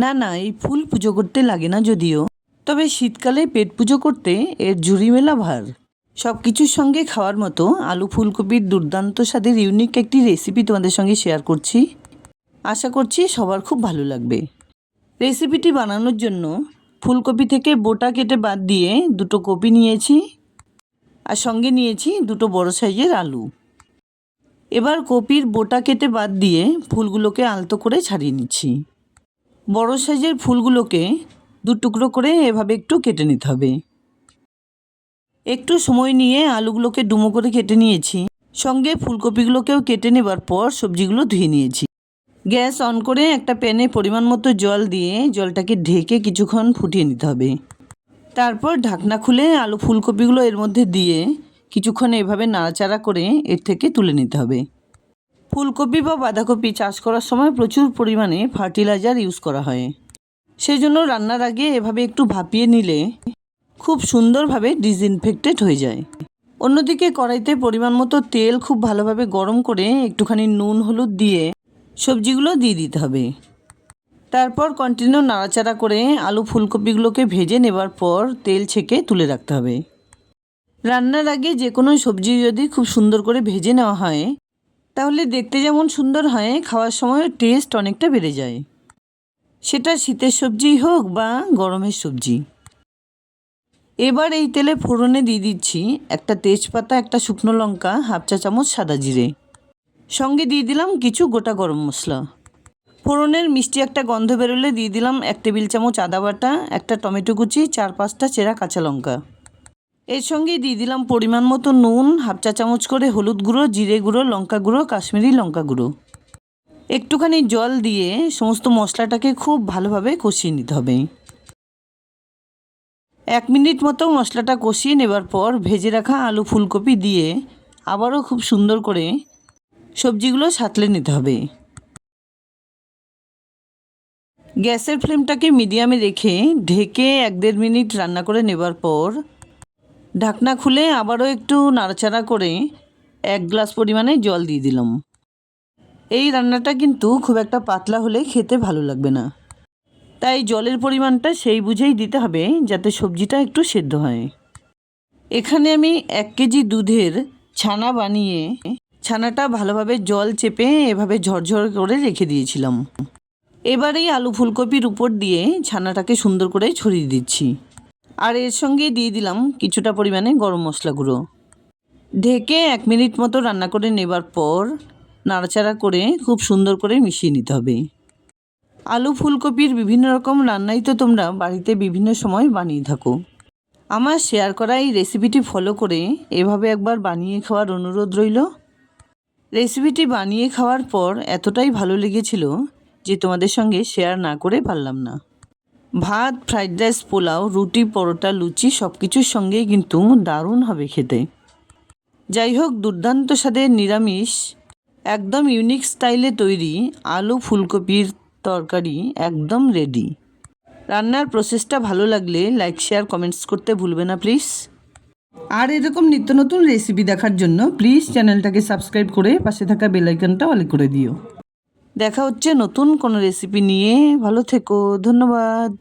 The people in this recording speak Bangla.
না না, এই ফুল পুজো করতে লাগে না যদিও, তবে শীতকালে পেট পুজো করতে এর ঝুড়ি মেলা ভার। সব কিছুর সঙ্গে খাওয়ার মতো আলু ফুলকপির দুর্দান্ত স্বাদের ইউনিক একটি রেসিপি তোমাদের সঙ্গে শেয়ার করছি। আশা করছি সবার খুব ভালো লাগবে। রেসিপিটি বানানোর জন্য ফুলকপি থেকে বোটা কেটে বাদ দিয়ে দুটো কপি নিয়েছি, আর সঙ্গে নিয়েছি দুটো বড় সাইজের আলু। এবার কপির বোটা কেটে বাদ দিয়ে ফুলগুলোকে আলতো করে ছাড়িয়ে নিচ্ছি। বড় সাইজের ফুলগুলোকে দু টুকরো করে এভাবে একটু কেটে নিতে হবে। একটু সময় নিয়ে আলুগুলোকে ডুমো করে কেটে নিয়েছি, সঙ্গে ফুলকপিগুলোকেও কেটে নেবার পর সবজিগুলো ধুয়ে নিয়েছি। গ্যাস অন করে একটা প্যানে পরিমাণ মতো জল দিয়ে জলটাকে ঢেকে কিছুক্ষণ ফুটিয়ে নিতে হবে। তারপর ঢাকনা খুলে আলু ফুলকপিগুলো এর মধ্যে দিয়ে কিছুক্ষণ এভাবে নাড়াচাড়া করে এর থেকে তুলে নিতে হবে। ফুলকপি বা বাঁধাকপি চাষ করার সময় প্রচুর পরিমাণে ফার্টিলাইজার ইউজ করা হয়, সেই জন্য রান্নার আগে এভাবে একটু ভাপিয়ে নিলে খুব সুন্দরভাবে ডিসইনফেক্টেড হয়ে যায়। অন্যদিকে কড়াইতে পরিমাণ মতো তেল খুব ভালোভাবে গরম করে একটুখানি নুন হলুদ দিয়ে সবজিগুলো দিয়ে দিতে হবে। তারপর কন্টিনিউ নাড়াচাড়া করে আলু ফুলকপিগুলোকে ভেজে নেবার পর তেল ছেঁকে তুলে রাখতে হবে। রান্নার আগে যে কোনো সবজি যদি খুব সুন্দর করে ভেজে নেওয়া হয় তাহলে দেখতে যেমন সুন্দর হয়, খাওয়ার সময় টেস্ট অনেকটা বেড়ে যায়, সেটা শীতের সবজি হোক বা গরমের সবজি। এবার এই তেলে ফোড়নে দিয়ে দিচ্ছি একটা তেজপাতা, একটা শুকনো লঙ্কা, হাফ চা চামচ সাদা জিরে, সঙ্গে দিয়ে দিলাম কিছু গোটা গরম মশলা। ফোড়নের মিষ্টি একটা গন্ধ বেরোলে দিয়ে দিলাম 1 টেবিল চামচ আদা বাটা, একটা টমেটো কুচি, 4-5টা চেরা কাঁচা লঙ্কা। এর সঙ্গে দিয়ে দিলাম পরিমাণ মতো নুন, হাফ চা চামচ করে হলুদ গুঁড়ো, জিরে গুঁড়ো, লঙ্কা গুঁড়ো, কাশ্মীরি লঙ্কা গুঁড়ো। একটুখানি জল দিয়ে সমস্ত মশলাটাকে খুব ভালোভাবে কষিয়ে নিতে হবে। 1 মিনিট মতো মশলাটা কষিয়ে নেবার পর ভেজে রাখা আলু ফুলকপি দিয়ে আবারও খুব সুন্দর করে সবজিগুলো সাঁতলে নিতে হবে। গ্যাসের ফ্লেমটাকে মিডিয়ামে রেখে ঢেকে 1-1.5 মিনিট রান্না করে নেবার পর ঢাকনা খুলে আবারও একটু নাড়াচাড়া করে 1 গ্লাস পরিমাণে জল দিয়ে দিলাম। এই রান্নাটা কিন্তু খুব একটা পাতলা হলে খেতে ভালো লাগবে না, তাই জলের পরিমাণটা সেই বুঝেই দিতে হবে যাতে সবজিটা একটু সেদ্ধ হয়। এখানে আমি 1 কেজি দুধের ছানা বানিয়ে ছানাটা ভালোভাবে জল চেপে এভাবে ঝরঝর করে রেখে দিয়েছিলাম। এবার এই আলু ফুলকপির উপর দিয়ে ছানাটাকে সুন্দর করে ছড়িয়ে দিচ্ছি, আর এর সঙ্গে দিয়ে দিলাম কিছুটা পরিমাণে গরম মশলা গুঁড়ো। ঢেকে 1 মিনিট মতো রান্না করে নেবার পর নাড়াচাড়া করে খুব সুন্দর করে মিশিয়ে নিতে হবে। আলু ফুলকপির বিভিন্ন রকম রান্নাই তো তোমরা বাড়িতে বিভিন্ন সময় বানিয়ে থাকো। আমার শেয়ার করা এই রেসিপিটি ফলো করে এভাবে একবার বানিয়ে খাওয়ার অনুরোধ রইল। রেসিপিটি বানিয়ে খাওয়ার পর এতটাই ভালো লেগেছিল যে তোমাদের সঙ্গে শেয়ার না করে পারলাম না। ভাত, ফ্রাইড রাইস, পোলাও, রুটি, পরোটা, লুচি সব কিছুর সঙ্গেই কিন্তু দারুণ হবে খেতে। যাই হোক, দুর্দান্ত স্বাদের নিরামিষ একদম ইউনিক স্টাইলে তৈরি আলু ফুলকপির তরকারি একদম রেডি। রান্নার প্রসেসটা ভালো লাগলে লাইক, শেয়ার, কমেন্টস করতে ভুলবে না প্লিজ। আর এরকম নিত্য নতুন রেসিপি দেখার জন্য প্লিজ চ্যানেলটাকে সাবস্ক্রাইব করে পাশে থাকা বেল আইকনটা অল করে দিও। দেখা হচ্ছে নতুন কোনো রেসিপি নিয়ে। ভালো থেকো, ধন্যবাদ।